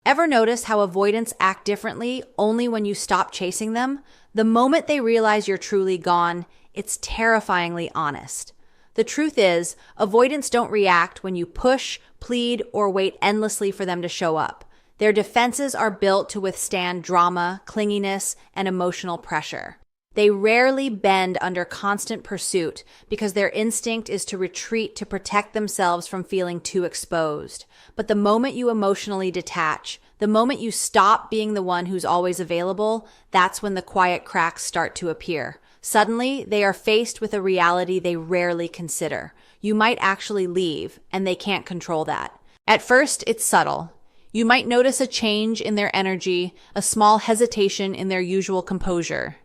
Ever notice how avoidants act differently only when you stop chasing them? The moment they realize you're truly gone, it's terrifyingly honest. The truth is, avoidants don't react when you push, plead, or wait endlessly for them to show up. Their defenses are built to withstand drama, clinginess, and emotional pressure. They rarely bend under constant pursuit because their instinct is to retreat to protect themselves from feeling too exposed. But the moment you emotionally detach, the moment you stop being the one who's always available, that's when the quiet cracks start to appear. Suddenly, they are faced with a reality they rarely consider. You might actually leave, and they can't control that. At first, it's subtle. You might notice a change in their energy, a small hesitation in their usual composure.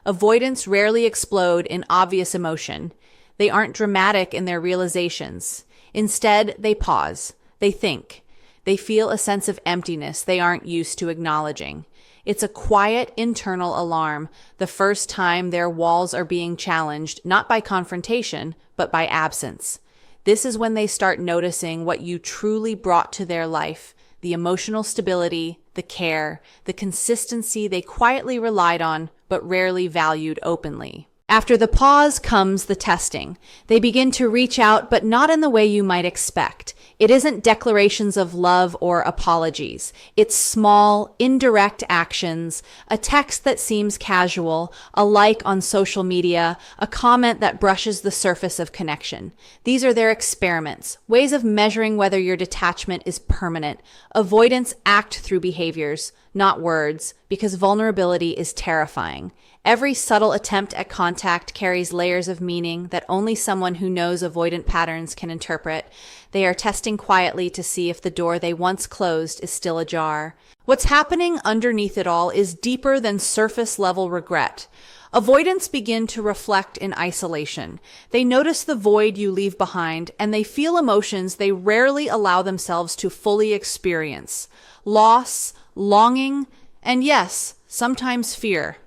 Avoidants rarely explode in obvious emotion. They aren't dramatic in their realizations. Instead, they pause. They think. They feel a sense of emptiness they aren't used to acknowledging. It's a quiet internal alarm, the first time their walls are being challenged, not by confrontation, but by absence. This is when they start noticing what you truly brought to their life, the emotional stability, the care, the consistency they quietly relied on, but rarely valued openly. After the pause comes the testing. They begin to reach out, but not in the way you might expect. It isn't declarations of love or apologies. It's small, indirect actions, a text that seems casual, a like on social media, a comment that brushes the surface of connection. These are their experiments, ways of measuring whether your detachment is permanent. Avoidants act through behaviors, not words, because vulnerability is terrifying. Every subtle attempt at contact carries layers of meaning that only someone who knows avoidant patterns can interpret. They are testing quietly to see if the door they once closed is still ajar. What's happening underneath it all is deeper than surface-level regret. Avoidants begin to reflect in isolation. They notice the void you leave behind, and they feel emotions they rarely allow themselves to fully experience. Loss, longing, and yes, sometimes fear.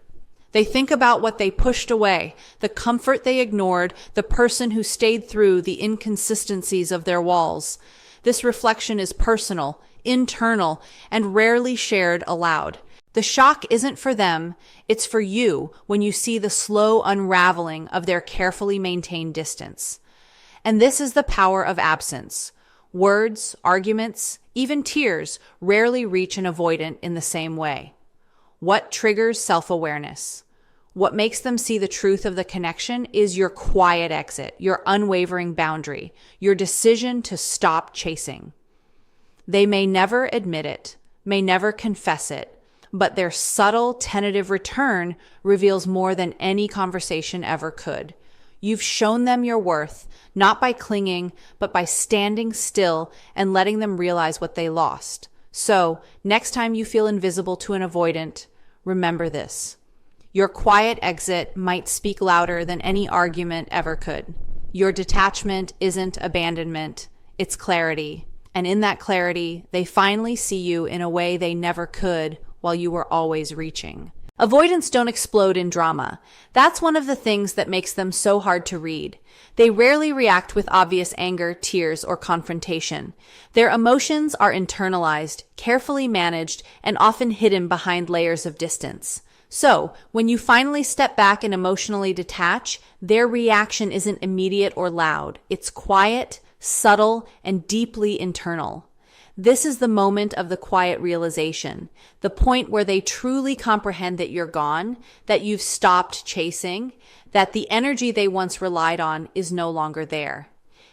They think about what they pushed away, the comfort they ignored, the person who stayed through the inconsistencies of their walls. This reflection is personal, internal, and rarely shared aloud. The shock isn't for them, it's for you when you see the slow unraveling of their carefully maintained distance. And this is the power of absence. Words, arguments, even tears rarely reach an avoidant in the same way. What triggers self-awareness? What makes them see the truth of the connection is your quiet exit, your unwavering boundary, your decision to stop chasing. They may never admit it, may never confess it, but their subtle, tentative return reveals more than any conversation ever could. You've shown them your worth, not by clinging, but by standing still and letting them realize what they lost. So, next time you feel invisible to an avoidant, remember this. Your quiet exit might speak louder than any argument ever could. Your detachment isn't abandonment, it's clarity. And in that clarity, they finally see you in a way they never could while you were always reaching. Avoidants don't explode in drama. That's one of the things that makes them so hard to read. They rarely react with obvious anger, tears, or confrontation. Their emotions are internalized, carefully managed, and often hidden behind layers of distance. So, when you finally step back and emotionally detach, their reaction isn't immediate or loud. It's quiet, subtle, and deeply internal. This is the moment of the quiet realization, the point where they truly comprehend that you're gone, that you've stopped chasing, that the energy they once relied on is no longer there.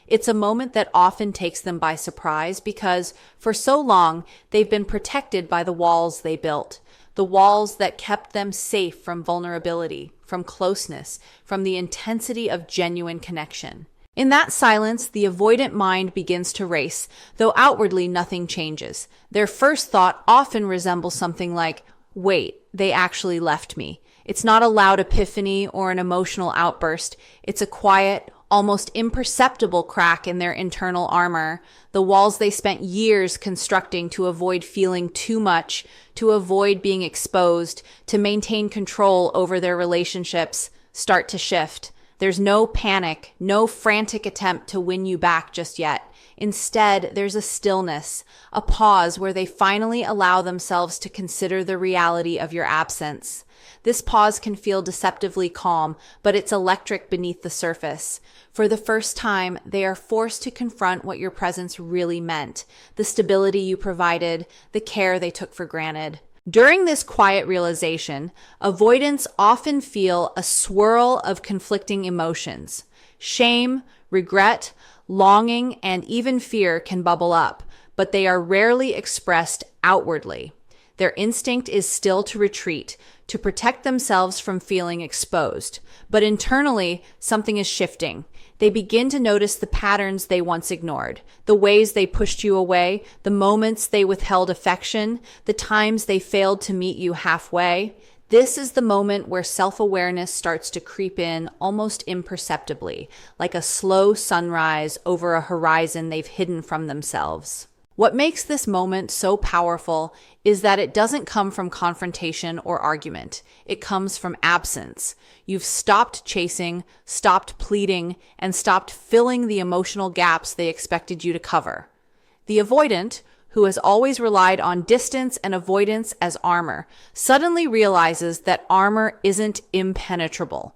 It's a moment that often takes them by surprise because for so long they've been protected by the walls they built, the walls that kept them safe from vulnerability, from closeness, from the intensity of genuine connection. In that silence, the avoidant mind begins to race, though outwardly nothing changes. Their first thought often resembles something like, wait, they actually left me. It's not a loud epiphany or an emotional outburst. It's a quiet, almost imperceptible crack in their internal armor, the walls they spent years constructing to avoid feeling too much, to avoid being exposed, to maintain control over their relationships, start to shift. There's no panic, no frantic attempt to win you back just yet. Instead, there's a stillness, a pause where they finally allow themselves to consider the reality of your absence. This pause can feel deceptively calm, but it's electric beneath the surface. For the first time, they are forced to confront what your presence really meant, the stability you provided, the care they took for granted. During this quiet realization, avoidants often feel a swirl of conflicting emotions. Shame, regret, longing, and even fear can bubble up, but they are rarely expressed outwardly. Their instinct is still to retreat, to protect themselves from feeling exposed. But internally, something is shifting. They begin to notice the patterns they once ignored, the ways they pushed you away, the moments they withheld affection, the times they failed to meet you halfway. This is the moment where self-awareness starts to creep in almost imperceptibly, like a slow sunrise over a horizon they've hidden from themselves. What makes this moment so powerful is that it doesn't come from confrontation or argument. It comes from absence. You've stopped chasing, stopped pleading, and stopped filling the emotional gaps they expected you to cover. The avoidant, who has always relied on distance and avoidance as armor, suddenly realizes that armor isn't impenetrable.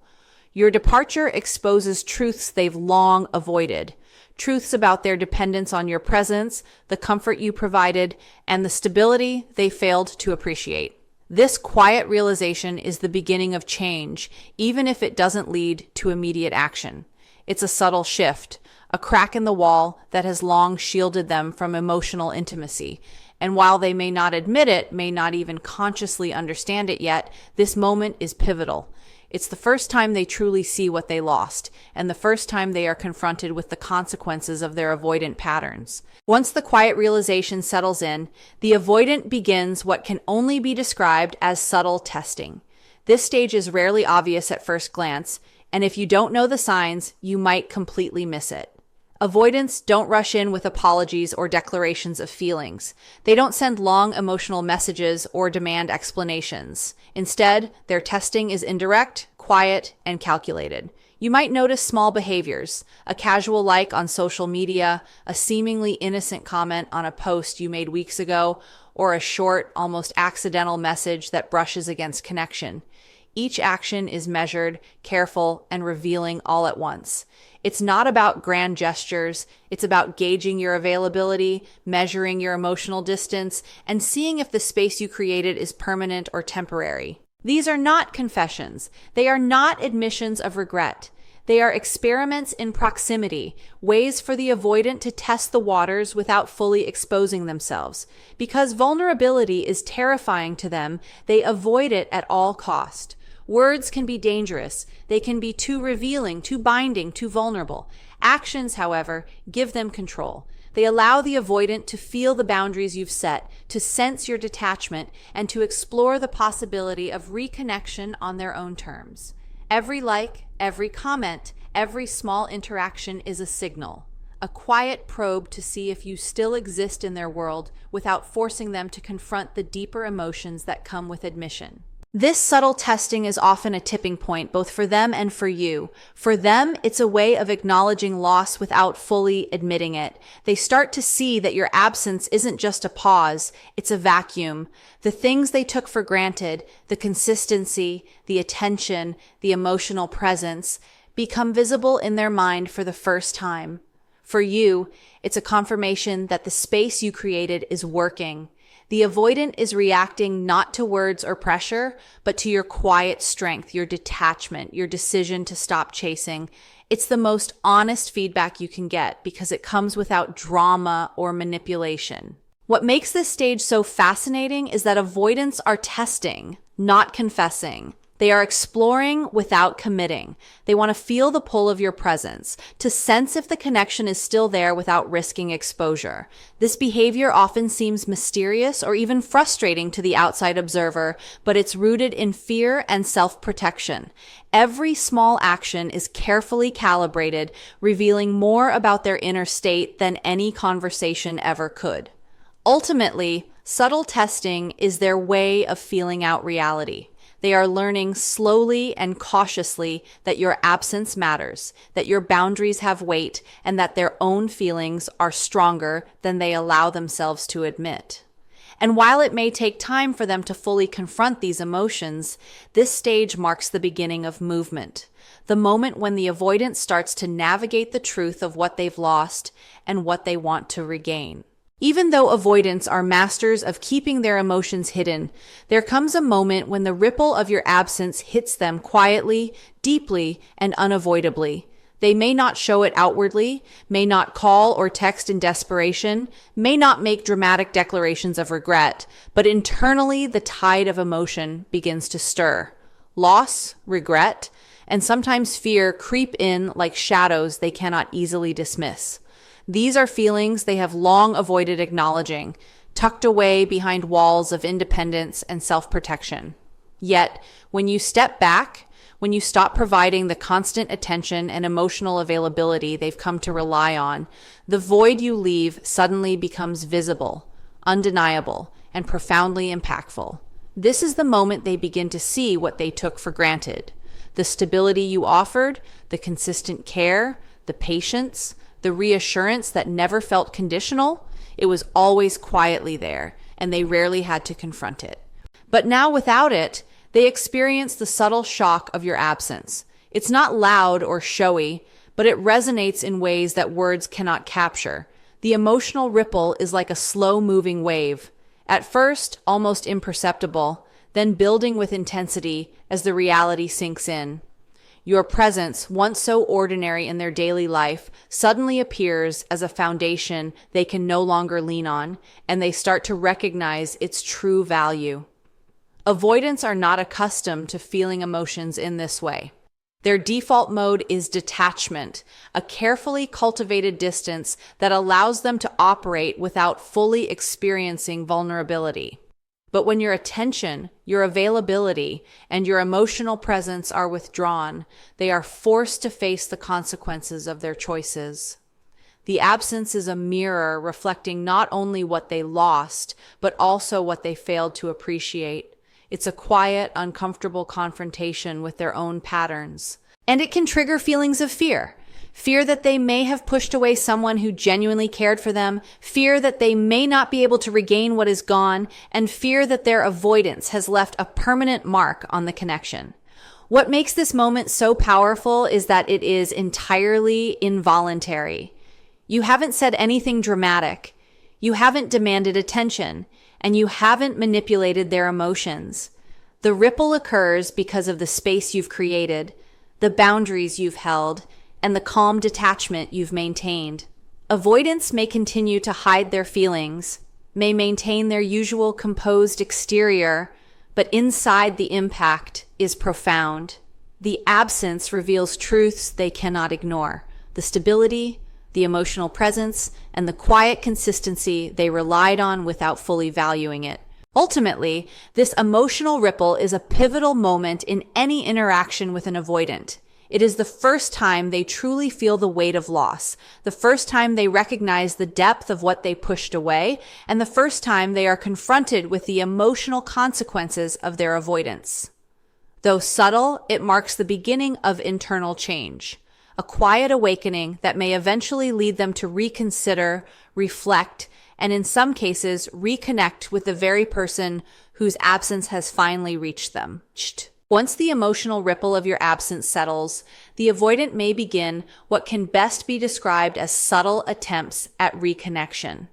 Your departure exposes truths they've long avoided. Truths about their dependence on your presence, the comfort you provided, and the stability they failed to appreciate. This quiet realization is the beginning of change, even if it doesn't lead to immediate action. It's a subtle shift, a crack in the wall that has long shielded them from emotional intimacy. And while they may not admit it, may not even consciously understand it yet, this moment is pivotal. It's the first time they truly see what they lost, and the first time they are confronted with the consequences of their avoidant patterns. Once the quiet realization settles in, the avoidant begins what can only be described as subtle testing. This stage is rarely obvious at first glance, and if you don't know the signs, you might completely miss it. Avoidants don't rush in with apologies or declarations of feelings. They don't send long emotional messages or demand explanations. Instead, their testing is indirect, quiet, and calculated. You might notice small behaviors, a casual like on social media, a seemingly innocent comment on a post you made weeks ago, or a short, almost accidental message that brushes against connection. Each action is measured, careful, and revealing all at once. It's not about grand gestures. It's about gauging your availability, measuring your emotional distance, and seeing if the space you created is permanent or temporary. These are not confessions. They are not admissions of regret. They are experiments in proximity, ways for the avoidant to test the waters without fully exposing themselves. Because vulnerability is terrifying to them, they avoid it at all cost. Words can be dangerous. They can be too revealing, too binding, too vulnerable. Actions, however, give them control. They allow the avoidant to feel the boundaries you've set, to sense your detachment, and to explore the possibility of reconnection on their own terms. Every like, every comment, every small interaction is a signal, a quiet probe to see if you still exist in their world without forcing them to confront the deeper emotions that come with admission. This subtle testing is often a tipping point, both for them and for you. For them, it's a way of acknowledging loss without fully admitting it. They start to see that your absence isn't just a pause, it's a vacuum. The things they took for granted, the consistency, the attention, the emotional presence, become visible in their mind for the first time. For you, it's a confirmation that the space you created is working. The avoidant is reacting not to words or pressure, but to your quiet strength, your detachment, your decision to stop chasing. It's the most honest feedback you can get because it comes without drama or manipulation. What makes this stage so fascinating is that avoidants are testing, not confessing. They are exploring without committing. They want to feel the pull of your presence, to sense if the connection is still there without risking exposure. This behavior often seems mysterious or even frustrating to the outside observer, but it's rooted in fear and self-protection. Every small action is carefully calibrated, revealing more about their inner state than any conversation ever could. Ultimately, subtle testing is their way of feeling out reality. They are learning slowly and cautiously that your absence matters, that your boundaries have weight, and that their own feelings are stronger than they allow themselves to admit. And while it may take time for them to fully confront these emotions, this stage marks the beginning of movement, the moment when the avoidant starts to navigate the truth of what they've lost and what they want to regain. Even though avoidants are masters of keeping their emotions hidden, there comes a moment when the ripple of your absence hits them quietly, deeply, and unavoidably. They may not show it outwardly, may not call or text in desperation, may not make dramatic declarations of regret, but internally the tide of emotion begins to stir. Loss, regret, and sometimes fear creep in like shadows they cannot easily dismiss. These are feelings they have long avoided acknowledging, tucked away behind walls of independence and self-protection. Yet, when you step back, when you stop providing the constant attention and emotional availability they've come to rely on, the void you leave suddenly becomes visible, undeniable, and profoundly impactful. This is the moment they begin to see what they took for granted. The stability you offered, the consistent care, the patience, the reassurance that never felt conditional, it was always quietly there, and they rarely had to confront it. But now without it, they experience the subtle shock of your absence. It's not loud or showy, but it resonates in ways that words cannot capture. The emotional ripple is like a slow-moving wave, at first almost imperceptible, then building with intensity as the reality sinks in. Your presence, once so ordinary in their daily life, suddenly appears as a foundation they can no longer lean on, and they start to recognize its true value. Avoidants are not accustomed to feeling emotions in this way. Their default mode is detachment, a carefully cultivated distance that allows them to operate without fully experiencing vulnerability. But when your attention, your availability, and your emotional presence are withdrawn, they are forced to face the consequences of their choices. The absence is a mirror reflecting not only what they lost, but also what they failed to appreciate. It's a quiet, uncomfortable confrontation with their own patterns. And it can trigger feelings of fear. Fear that they may have pushed away someone who genuinely cared for them, fear that they may not be able to regain what is gone, and fear that their avoidance has left a permanent mark on the connection. What makes this moment so powerful is that it is entirely involuntary. You haven't said anything dramatic. You haven't demanded attention, and you haven't manipulated their emotions. The ripple occurs because of the space you've created, the boundaries you've held, and the calm detachment you've maintained. Avoidants may continue to hide their feelings, may maintain their usual composed exterior, but inside the impact is profound. The absence reveals truths they cannot ignore. The stability, the emotional presence, and the quiet consistency they relied on without fully valuing it. Ultimately, this emotional ripple is a pivotal moment in any interaction with an avoidant. It is the first time they truly feel the weight of loss, the first time they recognize the depth of what they pushed away, and the first time they are confronted with the emotional consequences of their avoidance. Though subtle, it marks the beginning of internal change, a quiet awakening that may eventually lead them to reconsider, reflect, and in some cases, reconnect with the very person whose absence has finally reached them. Once the emotional ripple of your absence settles, the avoidant may begin what can best be described as subtle attempts at reconnection.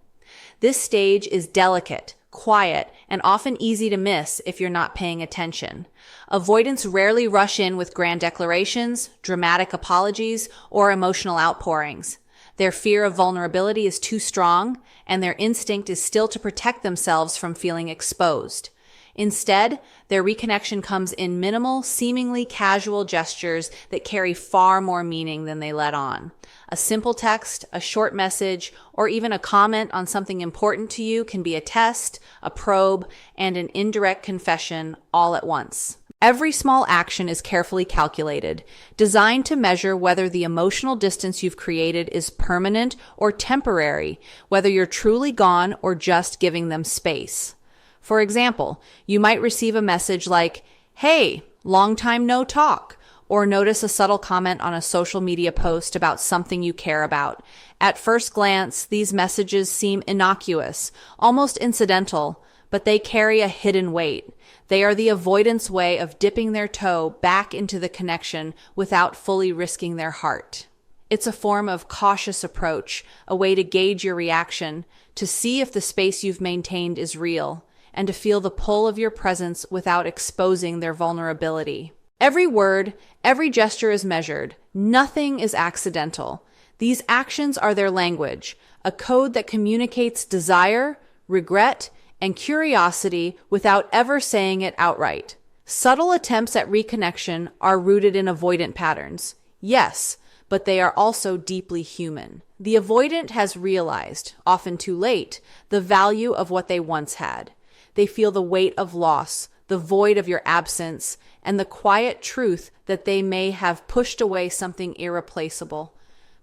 This stage is delicate, quiet, and often easy to miss if you're not paying attention. Avoidants rarely rush in with grand declarations, dramatic apologies, or emotional outpourings. Their fear of vulnerability is too strong, and their instinct is still to protect themselves from feeling exposed. Instead, their reconnection comes in minimal, seemingly casual gestures that carry far more meaning than they let on. A simple text, a short message, or even a comment on something important to you can be a test, a probe, and an indirect confession all at once. Every small action is carefully calculated, designed to measure whether the emotional distance you've created is permanent or temporary, whether you're truly gone or just giving them space. For example, you might receive a message like, "Hey, long time no talk," or notice a subtle comment on a social media post about something you care about. At first glance, these messages seem innocuous, almost incidental, but they carry a hidden weight. They are the avoidance way of dipping their toe back into the connection without fully risking their heart. It's a form of cautious approach, a way to gauge your reaction, to see if the space you've maintained is real, and to feel the pull of your presence without exposing their vulnerability. Every word, every gesture is measured. Nothing is accidental. These actions are their language, a code that communicates desire, regret, and curiosity without ever saying it outright. Subtle attempts at reconnection are rooted in avoidant patterns. Yes, but they are also deeply human. The avoidant has realized, often too late, the value of what they once had. They feel the weight of loss, the void of your absence, and the quiet truth that they may have pushed away something irreplaceable.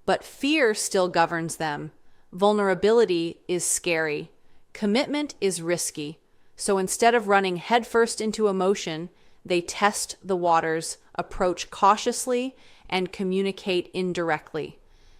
But fear still governs them. Vulnerability is scary. Commitment is risky. So instead of running headfirst into emotion, they test the waters, approach cautiously, and communicate indirectly.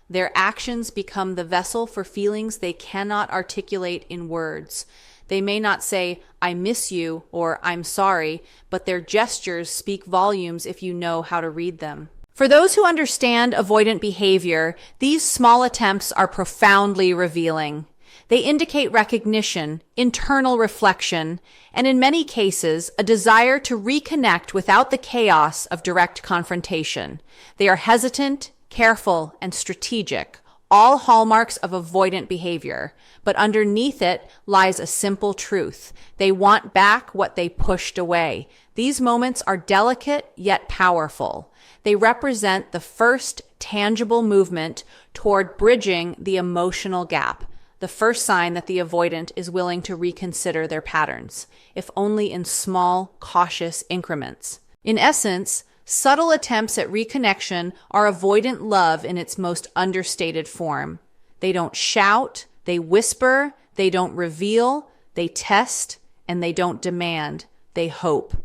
Their actions become the vessel for feelings they cannot articulate in words. They may not say, "I miss you," or "I'm sorry," but their gestures speak volumes if you know how to read them. For those who understand avoidant behavior, these small attempts are profoundly revealing. They indicate recognition, internal reflection, and in many cases, a desire to reconnect without the chaos of direct confrontation. They are hesitant, careful, and strategic, all hallmarks of avoidant behavior. But underneath it lies a simple truth. They want back what they pushed away. These moments are delicate yet powerful. They represent the first tangible movement toward bridging the emotional gap, the first sign that the avoidant is willing to reconsider their patterns, if only in small, cautious increments. In essence, subtle attempts at reconnection are avoidant love in its most understated form. They don't shout, they whisper, they don't reveal, they test, and they don't demand, they hope.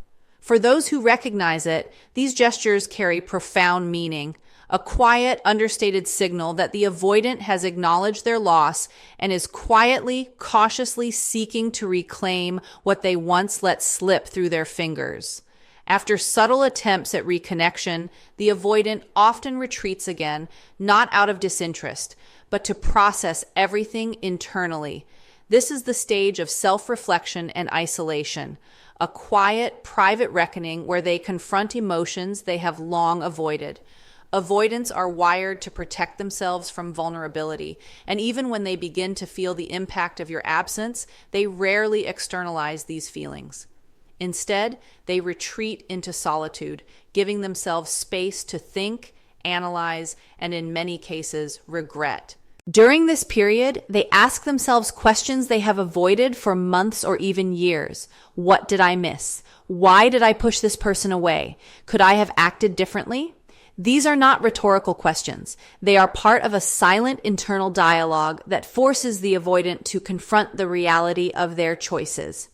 For those who recognize it, these gestures carry profound meaning, a quiet, understated signal that the avoidant has acknowledged their loss and is quietly, cautiously seeking to reclaim what they once let slip through their fingers. After subtle attempts at reconnection, the avoidant often retreats again, not out of disinterest, but to process everything internally. This is the stage of self-reflection and isolation, a quiet, private reckoning where they confront emotions they have long avoided. Avoidants are wired to protect themselves from vulnerability, and even when they begin to feel the impact of your absence, they rarely externalize these feelings. Instead, they retreat into solitude, giving themselves space to think, analyze, and in many cases, regret. During this period, they ask themselves questions they have avoided for months or even years. What did I miss? Why did I push this person away? Could I have acted differently? These are not rhetorical questions. They are part of a silent internal dialogue that forces the avoidant to confront the reality of their choices.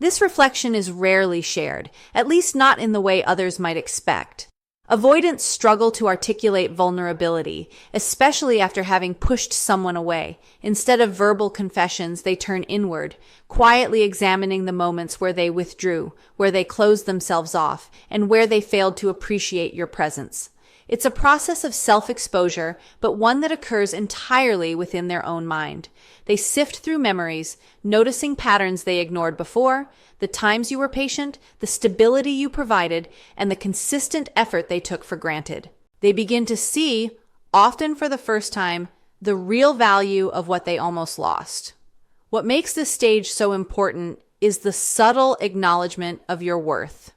This reflection is rarely shared, at least not in the way others might expect. Avoidants struggle to articulate vulnerability, especially after having pushed someone away. Instead of verbal confessions, they turn inward, quietly examining the moments where they withdrew, where they closed themselves off, and where they failed to appreciate your presence. It's a process of self-exposure, but one that occurs entirely within their own mind. They sift through memories, noticing patterns they ignored before, the times you were patient, the stability you provided, and the consistent effort they took for granted. They begin to see, often for the first time, the real value of what they almost lost. What makes this stage so important is the subtle acknowledgement of your worth.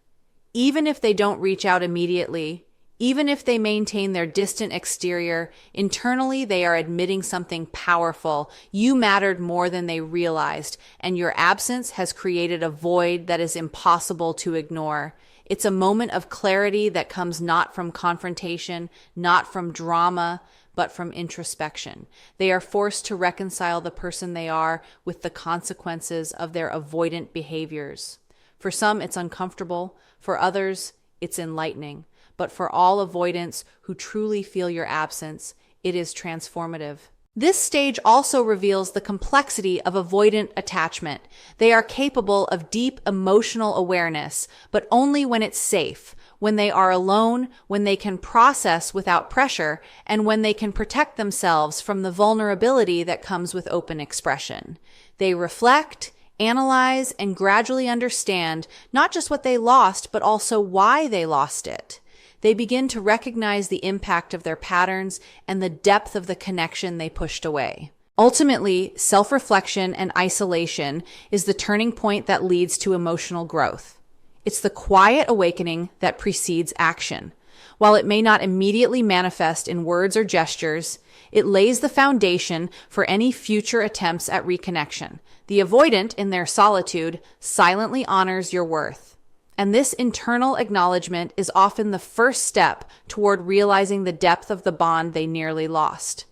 Even if they don't reach out immediately, even if they maintain their distant exterior, internally they are admitting something powerful. You mattered more than they realized, and your absence has created a void that is impossible to ignore. It's a moment of clarity that comes not from confrontation, not from drama, but from introspection. They are forced to reconcile the person they are with the consequences of their avoidant behaviors. For some, it's uncomfortable. For others, it's enlightening. But for all avoidants who truly feel your absence, it is transformative. This stage also reveals the complexity of avoidant attachment. They are capable of deep emotional awareness, but only when it's safe, when they are alone, when they can process without pressure, and when they can protect themselves from the vulnerability that comes with open expression. They reflect, analyze, and gradually understand not just what they lost, but also why they lost it. They begin to recognize the impact of their patterns and the depth of the connection they pushed away. Ultimately, self-reflection and isolation is the turning point that leads to emotional growth. It's the quiet awakening that precedes action. While it may not immediately manifest in words or gestures, it lays the foundation for any future attempts at reconnection. The avoidant, in their solitude, silently honors your worth. And this internal acknowledgement is often the first step toward realizing the depth of the bond they nearly lost.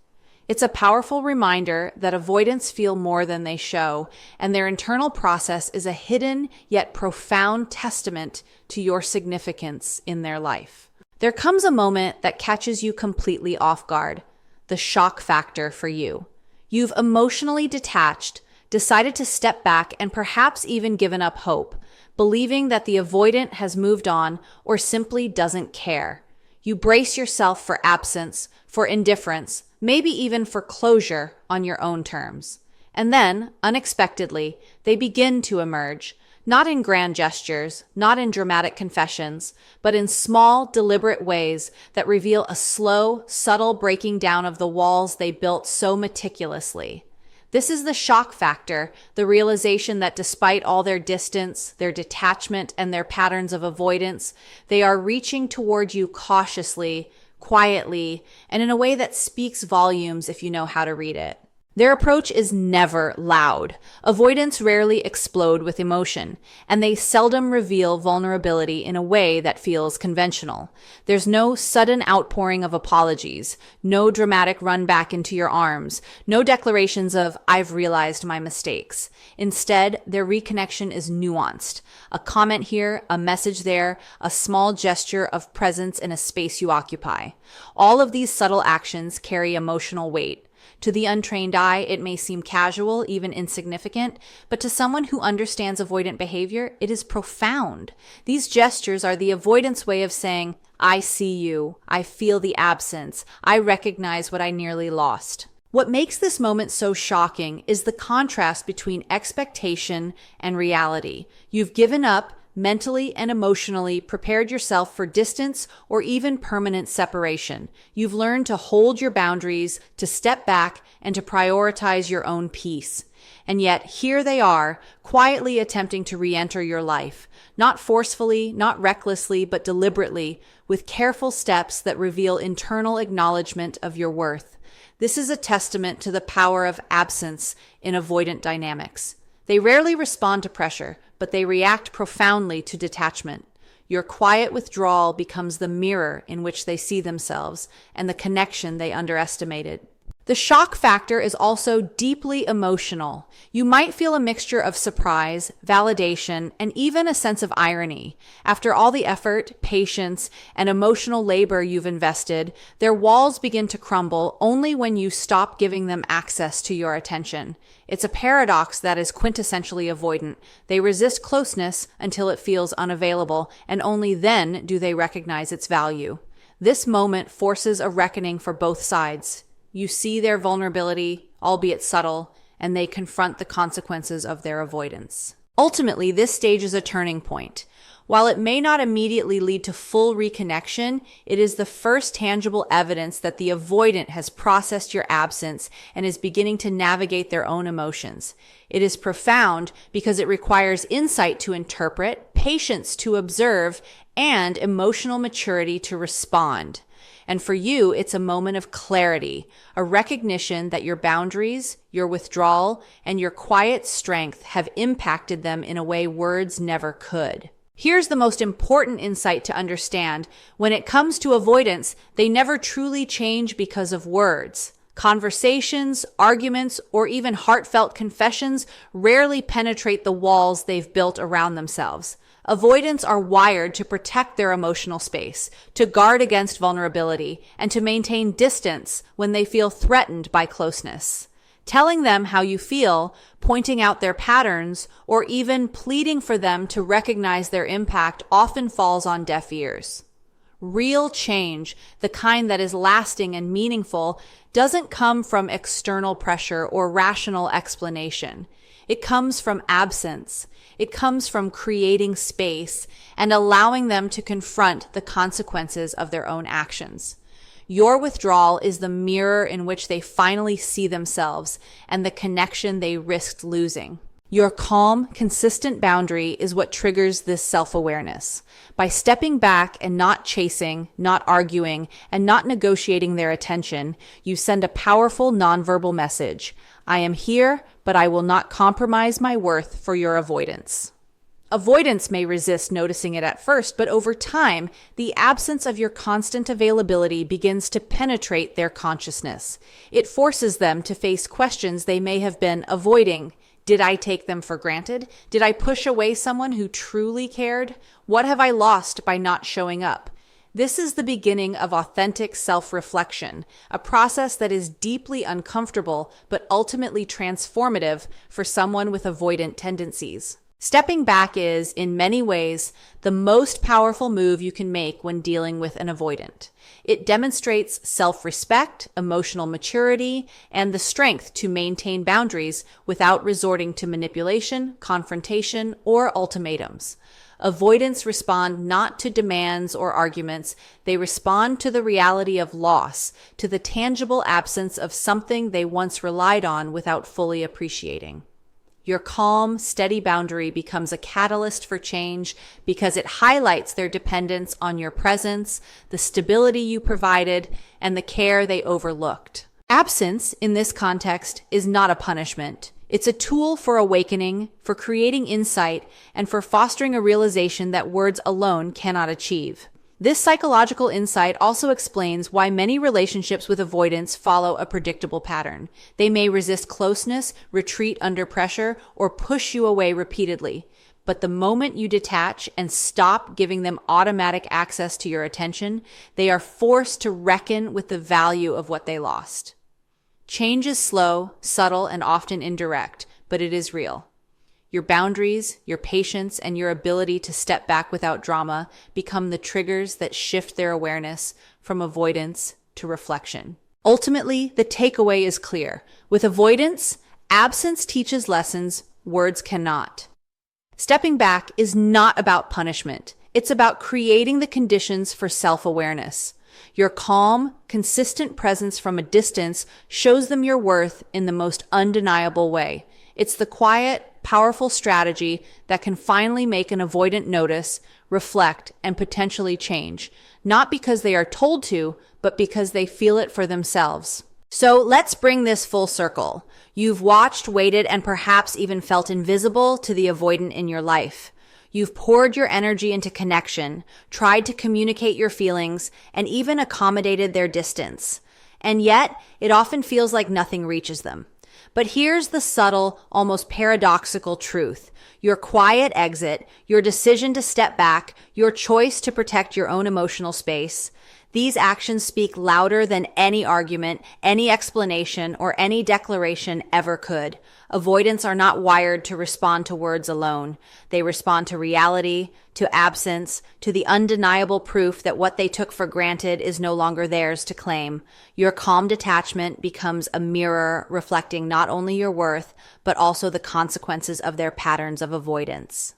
It's a powerful reminder that avoidants feel more than they show, and their internal process is a hidden yet profound testament to your significance in their life. There comes a moment that catches you completely off guard, the shock factor for you. You've emotionally detached, decided to step back, and perhaps even given up hope, believing that the avoidant has moved on or simply doesn't care. You brace yourself for absence, for indifference, maybe even for closure on your own terms. And then, unexpectedly, they begin to emerge, not in grand gestures, not in dramatic confessions, but in small, deliberate ways that reveal a slow, subtle breaking down of the walls they built so meticulously. This is the shock factor, the realization that despite all their distance, their detachment, and their patterns of avoidance, they are reaching toward you cautiously, quietly, and in a way that speaks volumes if you know how to read it. Their approach is never loud. Avoidants rarely explode with emotion, and they seldom reveal vulnerability in a way that feels conventional. There's no sudden outpouring of apologies, no dramatic run back into your arms, no declarations of, "I've realized my mistakes." Instead, their reconnection is nuanced. A comment here, a message there, a small gesture of presence in a space you occupy. All of these subtle actions carry emotional weight. To the untrained eye, it may seem casual, even insignificant, but to someone who understands avoidant behavior, it is profound. These gestures are the avoidance way of saying, "I see you, I feel the absence, I recognize what I nearly lost." What makes this moment so shocking is the contrast between expectation and reality. You've given up, mentally and emotionally prepared yourself for distance or even permanent separation. You've learned to hold your boundaries, to step back, and to prioritize your own peace. And yet, here they are, quietly attempting to re-enter your life. Not forcefully, not recklessly, but deliberately, with careful steps that reveal internal acknowledgement of your worth. This is a testament to the power of absence in avoidant dynamics. They rarely respond to pressure, but they react profoundly to detachment. Your quiet withdrawal becomes the mirror in which they see themselves and the connection they underestimated. The shock factor is also deeply emotional. You might feel a mixture of surprise, validation, and even a sense of irony. After all the effort, patience, and emotional labor you've invested, their walls begin to crumble only when you stop giving them access to your attention. It's a paradox that is quintessentially avoidant. They resist closeness until it feels unavailable, and only then do they recognize its value. This moment forces a reckoning for both sides. You see their vulnerability, albeit subtle, and they confront the consequences of their avoidance. Ultimately, this stage is a turning point. While it may not immediately lead to full reconnection, it is the first tangible evidence that the avoidant has processed your absence and is beginning to navigate their own emotions. It is profound because it requires insight to interpret, patience to observe, and emotional maturity to respond. And for you, it's a moment of clarity, a recognition that your boundaries, your withdrawal, and your quiet strength have impacted them in a way words never could. Here's the most important insight to understand. When it comes to avoidance, they never truly change because of words. Conversations, arguments, or even heartfelt confessions rarely penetrate the walls they've built around themselves. Avoidants are wired to protect their emotional space, to guard against vulnerability, and to maintain distance when they feel threatened by closeness. Telling them how you feel, pointing out their patterns, or even pleading for them to recognize their impact often falls on deaf ears. Real change, the kind that is lasting and meaningful, doesn't come from external pressure or rational explanation. It comes from absence. It comes from creating space and allowing them to confront the consequences of their own actions. Your withdrawal is the mirror in which they finally see themselves and the connection they risked losing. Your calm, consistent boundary is what triggers this self-awareness. By stepping back and not chasing, not arguing, and not negotiating their attention, you send a powerful nonverbal message. I am here, but I will not compromise my worth for your avoidance. Avoidants may resist noticing it at first, but over time, the absence of your constant availability begins to penetrate their consciousness. It forces them to face questions they may have been avoiding. Did I take them for granted? Did I push away someone who truly cared? What have I lost by not showing up? This is the beginning of authentic self-reflection, a process that is deeply uncomfortable but ultimately transformative for someone with avoidant tendencies. Stepping back is, in many ways, the most powerful move you can make when dealing with an avoidant. It demonstrates self-respect, emotional maturity, and the strength to maintain boundaries without resorting to manipulation, confrontation, or ultimatums. Avoidants respond not to demands or arguments. They respond to the reality of loss, to the tangible absence of something they once relied on without fully appreciating. Your calm, steady boundary becomes a catalyst for change because it highlights their dependence on your presence, the stability you provided, and the care they overlooked. Absence, in this context, is not a punishment. It's a tool for awakening, for creating insight, and for fostering a realization that words alone cannot achieve. This psychological insight also explains why many relationships with avoidance follow a predictable pattern. They may resist closeness, retreat under pressure, or push you away repeatedly. But the moment you detach and stop giving them automatic access to your attention, they are forced to reckon with the value of what they lost. Change is slow, subtle, and often indirect, but it is real. Your boundaries, your patience, and your ability to step back without drama become the triggers that shift their awareness from avoidance to reflection. Ultimately, the takeaway is clear. With avoidance, absence teaches lessons words cannot. Stepping back is not about punishment. It's about creating the conditions for self-awareness. Your calm, consistent presence from a distance shows them your worth in the most undeniable way. It's the quiet, powerful strategy that can finally make an avoidant notice, reflect, and potentially change, not because they are told to, but because they feel it for themselves. So let's bring this full circle. You've watched, waited, and perhaps even felt invisible to the avoidant in your life. You've poured your energy into connection, tried to communicate your feelings, and even accommodated their distance. And yet, it often feels like nothing reaches them. But here's the subtle, almost paradoxical truth. Your quiet exit, your decision to step back, your choice to protect your own emotional space, these actions speak louder than any argument, any explanation, or any declaration ever could. Avoidants are not wired to respond to words alone. They respond to reality, to absence, to the undeniable proof that what they took for granted is no longer theirs to claim. Your calm detachment becomes a mirror reflecting not only your worth, but also the consequences of their patterns of avoidance.